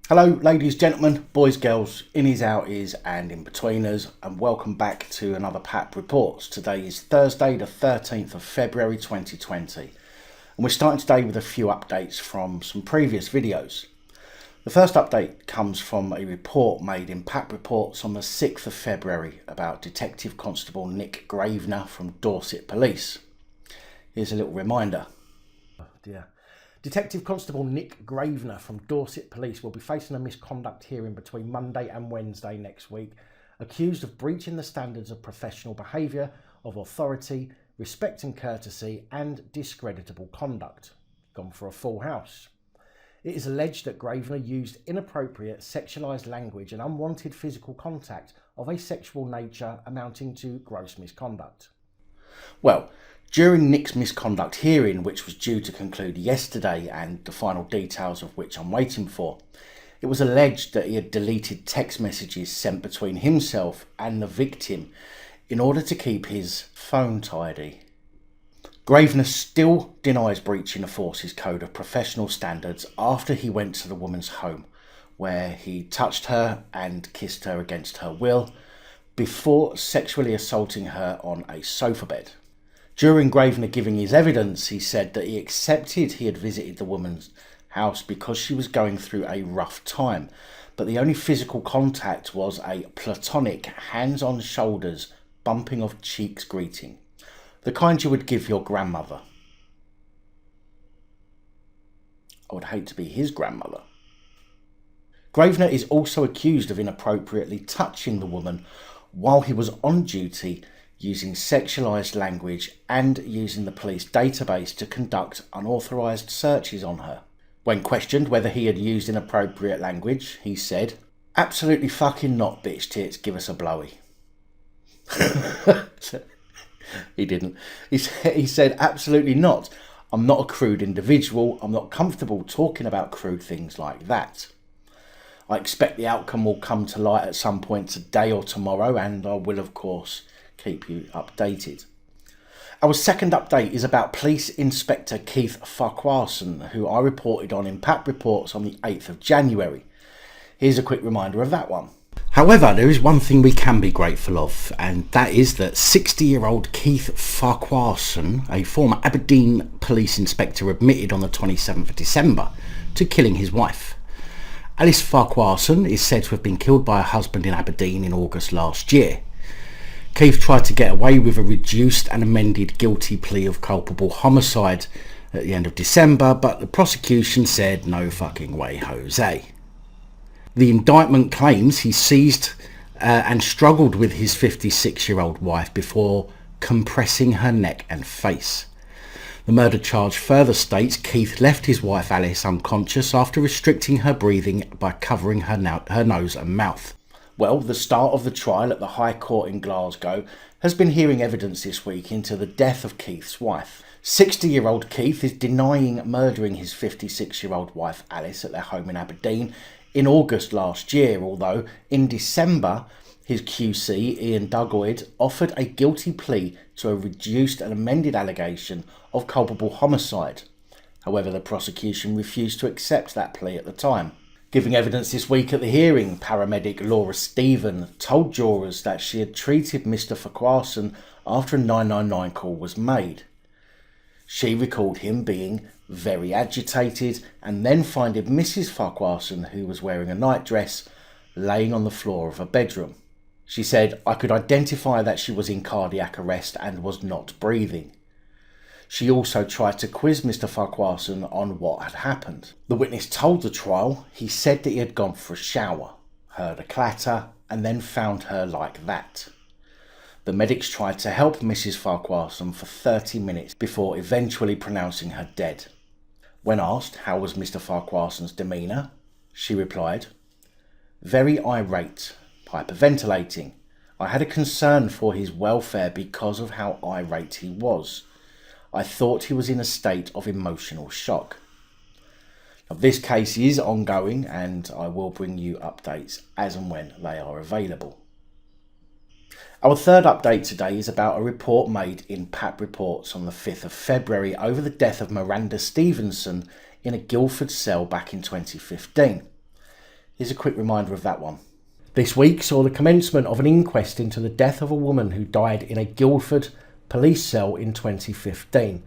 Hello ladies, gentlemen, boys, girls, innies, outies and in-betweeners, and welcome back to another PAP Reports. Today is Thursday the 13th of February 2020 and we're starting today with a few updates from some previous videos. The first update comes from a report made in PAP Reports on the 6th of February about Detective Constable Nick Gravenor from Dorset Police. Here's a little reminder. Oh dear. Detective Constable Nick Gravenor from Dorset Police will be facing a misconduct hearing between Monday and Wednesday next week, accused of breaching the standards of professional behaviour, of authority, respect and courtesy and discreditable conduct. Gone for a full house. It is alleged that Gravenor used inappropriate sexualised language and unwanted physical contact of a sexual nature amounting to gross misconduct. Well, during Nick's misconduct hearing, which was due to conclude yesterday and the final details of which I'm waiting for, it was alleged that he had deleted text messages sent between himself and the victim in order to keep his phone tidy. Gravenor still denies breaching the Force's Code of Professional Standards after he went to the woman's home, where he touched her and kissed her against her will, before sexually assaulting her on a sofa bed. During Gravenor giving his evidence, he said that he accepted he had visited the woman's house because she was going through a rough time, but the only physical contact was a platonic hands on shoulders, bumping of cheeks greeting, the kind you would give your grandmother. I would hate to be his grandmother. Gravenor is also accused of inappropriately touching the woman while he was on duty, using sexualised language and using the police database to conduct unauthorised searches on her. When questioned whether he had used inappropriate language, he said, "Absolutely fucking not, bitch tits, give us a blowy." He didn't. He said, "Absolutely not. I'm not a crude individual. I'm not comfortable talking about crude things like that. I expect the outcome will come to light at some point today or tomorrow, and I will, of course, keep you updated." Our second update is about Police Inspector Keith Farqharson, who I reported on in PAP Reports on the 8th of January. Here's a quick reminder of that one. However, there is one thing we can be grateful of, and that is that 60-year-old Keith Farqharson, a former Aberdeen police inspector, admitted on the 27th of December to killing his wife. Alice Farqharson is said to have been killed by her husband in Aberdeen in August last year. Keith tried to get away with a reduced and amended guilty plea of culpable homicide at the end of December, but the prosecution said no fucking way, Jose. The indictment claims he seized and struggled with his 56-year-old wife before compressing her neck and face. The murder charge further states Keith left his wife Alice unconscious after restricting her breathing by covering her nose and mouth. Well, the start of the trial at the High Court in Glasgow has been hearing evidence this week into the death of Keith's wife. 60-year-old Keith is denying murdering his 56-year-old wife Alice at their home in Aberdeen in August last year, although in December his QC, Ian Duggoyd, offered a guilty plea to a reduced and amended allegation of culpable homicide. However, the prosecution refused to accept that plea at the time. Giving evidence this week at the hearing, paramedic Laura Stephen told jurors that she had treated Mr. Farqharson after a 999 call was made. She recalled him being very agitated and then finding Mrs. Farqharson, who was wearing a nightdress, laying on the floor of her bedroom. She said, "I could identify that she was in cardiac arrest and was not breathing." She also tried to quiz Mr. Farqharson on what had happened. The witness told the trial he said that he had gone for a shower, heard a clatter, and then found her like that. The medics tried to help Mrs. Farqharson for 30 minutes before eventually pronouncing her dead. When asked how was Mr. Farqharson's demeanour, she replied, "Very irate, hyperventilating. I had a concern for his welfare because of how irate he was. I thought he was in a state of emotional shock." Now, this case is ongoing and I will bring you updates as and when they are available. Our third update today is about a report made in PAP Reports on the 5th of February over the death of Miranda Stephenson in a Guilford cell back in 2015. Here's a quick reminder of that one. This week saw the commencement of an inquest into the death of a woman who died in a Guilford police cell in 2015.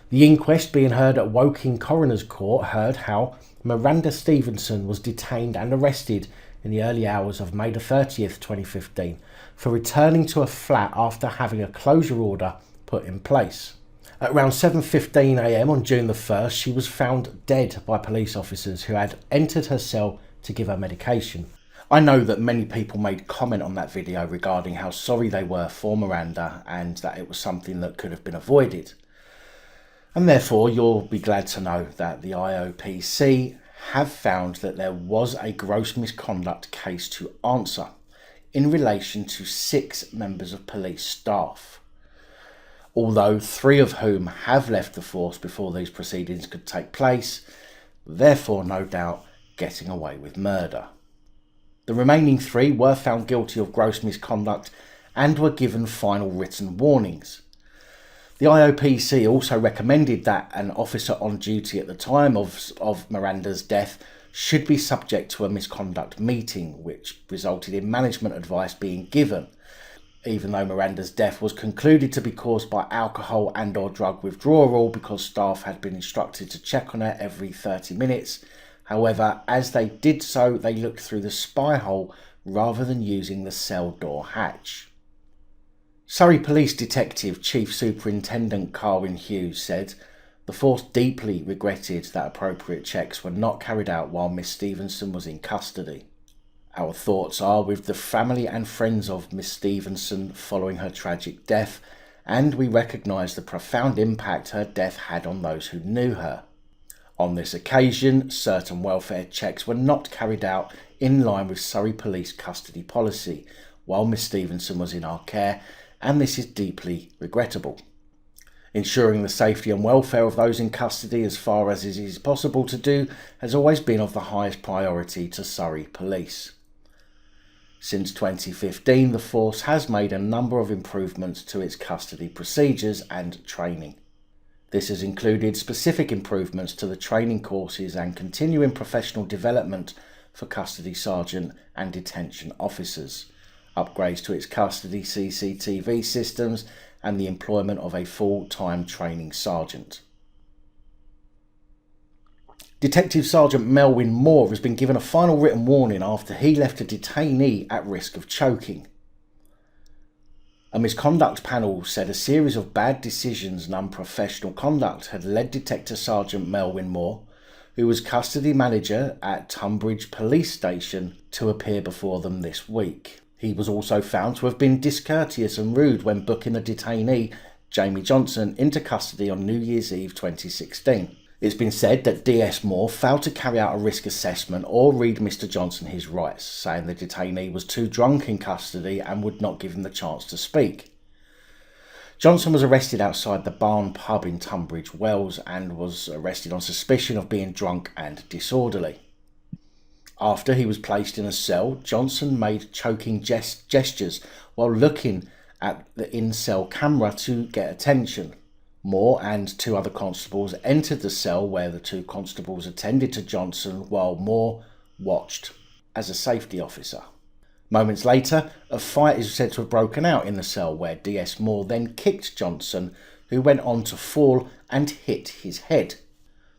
The inquest being heard at Woking Coroner's Court heard how Miranda Stephenson was detained and arrested in the early hours of May the 30th, 2015 for returning to a flat after having a closure order put in place. At around 7:15 a.m. on June the 1st, she was found dead by police officers who had entered her cell to give her medication. I know that many people made comment on that video regarding how sorry they were for Miranda and that it was something that could have been avoided. And therefore, you'll be glad to know that the IOPC have found that there was a gross misconduct case to answer in relation to 6 members of police staff, although 3 of whom have left the force before these proceedings could take place, therefore no doubt getting away with murder. The remaining 3 were found guilty of gross misconduct and were given final written warnings. The IOPC also recommended that an officer on duty at the time of Miranda's death should be subject to a misconduct meeting, which resulted in management advice being given. Even though Miranda's death was concluded to be caused by alcohol and or drug withdrawal because staff had been instructed to check on her every 30 minutes. However, as they did so, they looked through the spy hole rather than using the cell door hatch. Surrey Police Detective Chief Superintendent Carwyn Hughes said, "The force deeply regretted that appropriate checks were not carried out while Miss Stephenson was in custody. Our thoughts are with the family and friends of Miss Stephenson following her tragic death, and we recognise the profound impact her death had on those who knew her. On this occasion, certain welfare checks were not carried out in line with Surrey Police custody policy while Miss Stephenson was in our care, and this is deeply regrettable. Ensuring the safety and welfare of those in custody as far as it is possible to do has always been of the highest priority to Surrey Police. Since 2015, the force has made a number of improvements to its custody procedures and training. This has included specific improvements to the training courses and continuing professional development for custody sergeant and detention officers, upgrades to its custody CCTV systems, and the employment of a full-time training sergeant. Detective Sergeant Melwyn Moore has been given a final written warning after he left a detainee at risk of choking. A misconduct panel said a series of bad decisions and unprofessional conduct had led Detective Sergeant Melwyn Moore, who was custody manager at Tunbridge Police Station, to appear before them this week. He was also found to have been discourteous and rude when booking the detainee, Jamie Johnson, into custody on New Year's Eve 2016. It's been said that DS Moore failed to carry out a risk assessment or read Mr Johnson his rights, saying the detainee was too drunk in custody and would not give him the chance to speak. Johnson was arrested outside the Barn pub in Tunbridge Wells and was arrested on suspicion of being drunk and disorderly. After he was placed in a cell, Johnson made choking gestures while looking at the in-cell camera to get attention. Moore and 2 other constables entered the cell where the 2 constables attended to Johnson while Moore watched as a safety officer. Moments later, a fight is said to have broken out in the cell where DS Moore then kicked Johnson, who went on to fall and hit his head.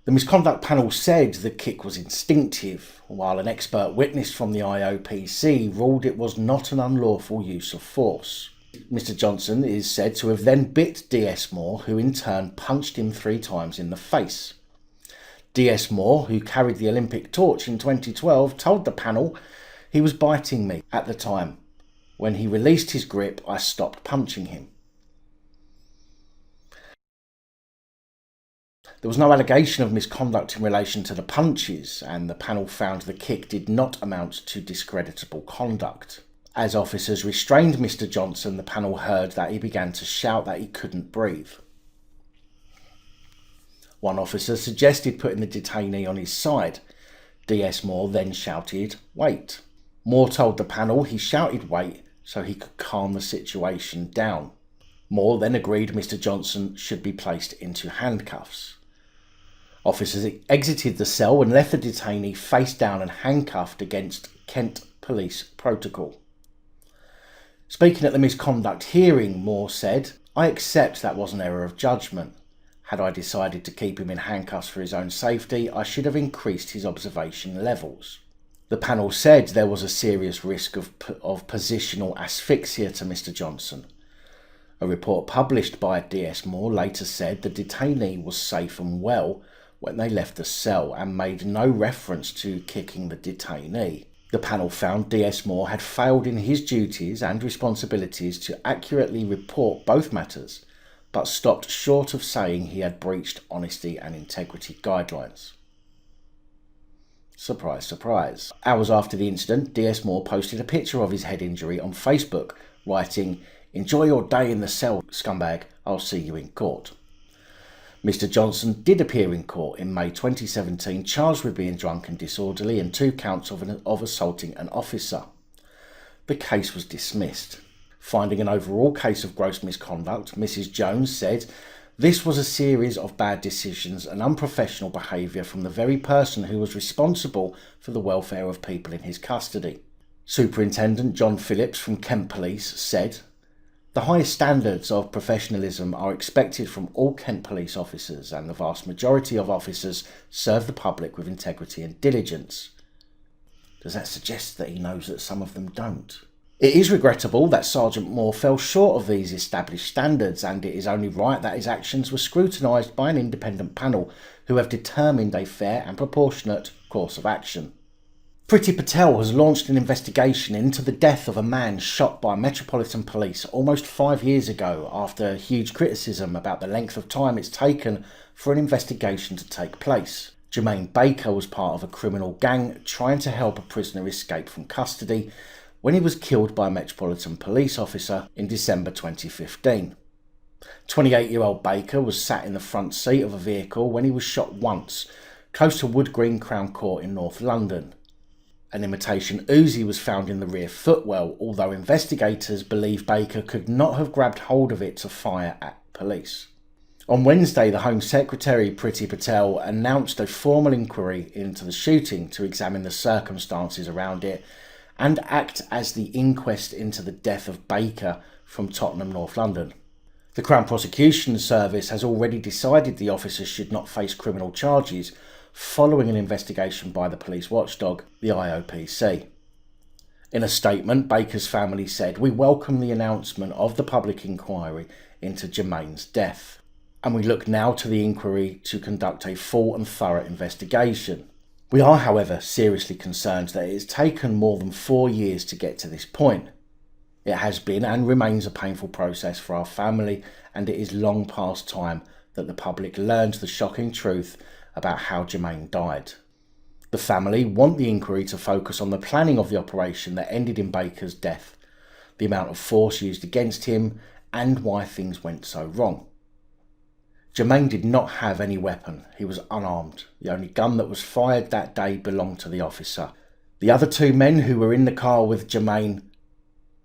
The misconduct panel said the kick was instinctive, while an expert witness from the IOPC ruled it was not an unlawful use of force. Mr Johnson is said to have then bit DS Moore, who in turn punched him 3 times in the face. DS Moore, who carried the Olympic torch in 2012, told the panel, "He was biting me at the time. When he released his grip, I stopped punching him." There was no allegation of misconduct in relation to the punches, and the panel found the kick did not amount to discreditable conduct. As officers restrained Mr Johnson, the panel heard that he began to shout that he couldn't breathe. One officer suggested putting the detainee on his side. DS Moore then shouted, "Wait." Moore told the panel he shouted "wait" so he could calm the situation down. Moore then agreed Mr Johnson should be placed into handcuffs. Officers exited the cell and left the detainee face down and handcuffed against Kent police protocol. Speaking at the misconduct hearing, Moore said, "I accept that was an error of judgment. Had I decided to keep him in handcuffs for his own safety, I should have increased his observation levels." The panel said there was a serious risk of positional asphyxia to Mr Johnson. A report published by DS Moore later said the detainee was safe and well when they left the cell and made no reference to kicking the detainee. The panel found DS Moore had failed in his duties and responsibilities to accurately report both matters, but stopped short of saying he had breached honesty and integrity guidelines. Surprise, surprise. Hours after the incident, DS Moore posted a picture of his head injury on Facebook, writing, "Enjoy your day in the cell, scumbag. I'll see you in court." Mr Johnson did appear in court in May 2017, charged with being drunk and disorderly and 2 counts of assaulting an officer. The case was dismissed. Finding an overall case of gross misconduct, Mrs Jones said, "This was a series of bad decisions and unprofessional behaviour from the very person who was responsible for the welfare of people in his custody." Superintendent John Phillips from Kent Police said, "The highest standards of professionalism are expected from all Kent Police officers, and the vast majority of officers serve the public with integrity and diligence." Does that suggest that he knows that some of them don't? It is regrettable that Sergeant Moore fell short of these established standards, and it is only right that his actions were scrutinised by an independent panel who have determined a fair and proportionate course of action. Priti Patel has launched an investigation into the death of a man shot by Metropolitan Police almost 5 years ago, after huge criticism about the length of time it's taken for an investigation to take place. Jermaine Baker was part of a criminal gang trying to help a prisoner escape from custody when he was killed by a Metropolitan Police officer in December 2015. 28-year-old Baker was sat in the front seat of a vehicle when he was shot once, close to Wood Green Crown Court in North London. An imitation Uzi was found in the rear footwell, although investigators believe Baker could not have grabbed hold of it to fire at police. On Wednesday, the Home Secretary Priti Patel announced a formal inquiry into the shooting to examine the circumstances around it and act as the inquest into the death of Baker from Tottenham, North London. The Crown Prosecution Service has already decided the officers should not face criminal charges following an investigation by the police watchdog, the IOPC. In a statement, Baker's family said, "We welcome the announcement of the public inquiry into Jermaine's death, and we look now to the inquiry to conduct a full and thorough investigation. We are, however, seriously concerned that it has taken more than 4 years to get to this point. It has been and remains a painful process for our family, and it is long past time that the public learns the shocking truth about how Jermaine died. The family want the inquiry to focus on the planning of the operation that ended in Baker's death, the amount of force used against him, and why things went so wrong. Jermaine did not have any weapon. He was unarmed. The only gun that was fired that day belonged to the officer. The other 2 men who were in the car with Jermaine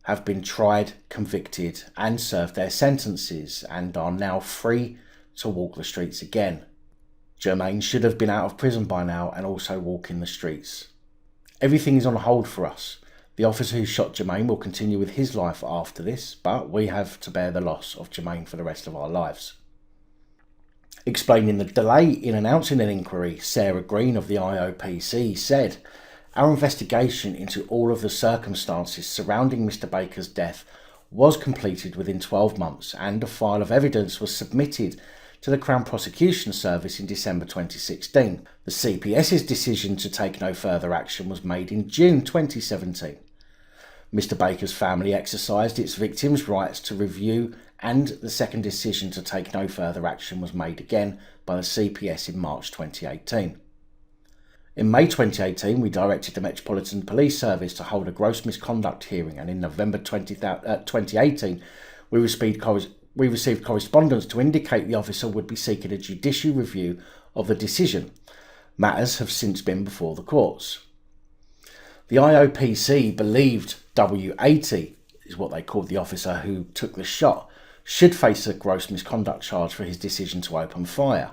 have been tried, convicted, and served their sentences, and are now free to walk the streets again. Jermaine should have been out of prison by now and also walking the streets. Everything is on hold for us. The officer who shot Jermaine will continue with his life after this, but we have to bear the loss of Jermaine for the rest of our lives." Explaining the delay in announcing an inquiry, Sarah Green of the IOPC said, "Our investigation into all of the circumstances surrounding Mr Baker's death was completed within 12 months, and a file of evidence was submitted to the Crown Prosecution Service in December 2016. The CPS's decision to take no further action was made in June 2017. Mr Baker's family exercised its victims' rights to review, and the second decision to take no further action was made again by the CPS in March 2018. In May 2018, we directed the Metropolitan Police Service to hold a gross misconduct hearing, and in November 2018, we received correspondence to indicate the officer would be seeking a judicial review of the decision. Matters have since been before the courts." The IOPC believed W80, is what they called the officer who took the shot, should face a gross misconduct charge for his decision to open fire.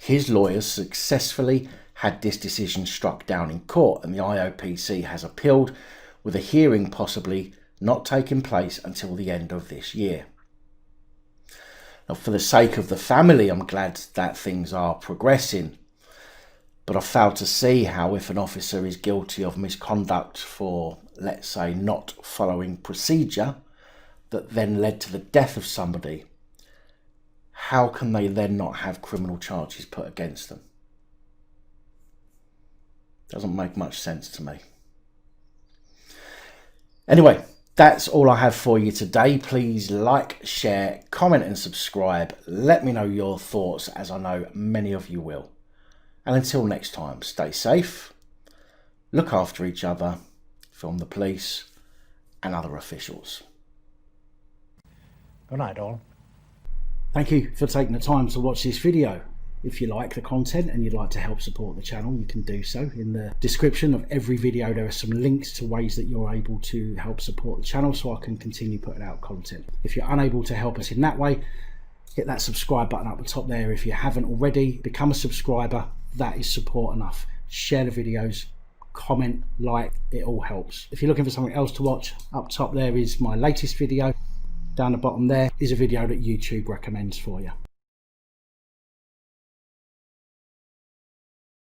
His lawyers successfully had this decision struck down in court, and the IOPC has appealed, with a hearing possibly not taking place until the end of this year. Now, for the sake of the family, I'm glad that things are progressing, but I fail to see how, if an officer is guilty of misconduct for, let's say, not following procedure that then led to the death of somebody, how can they then not have criminal charges put against them? Doesn't make much sense to me. Anyway, that's all I have for you today. Please like, share, comment and subscribe. Let me know your thoughts, as I know many of you will. And until next time, stay safe, look after each other, film the police and other officials. Good night, all. Thank you for taking the time to watch this video. If you like the content and you'd like to help support the channel, you can do so. In the description of every video there are some links to ways that you're able to help support the channel so I can continue putting out content. If you're unable to help us in that way, hit that subscribe button up the top there. If you haven't already, become a subscriber. That is support enough. Share the videos, comment, like, it all helps. If you're looking for something else to watch, up top there is my latest video. Down the bottom there is a video that YouTube recommends for you.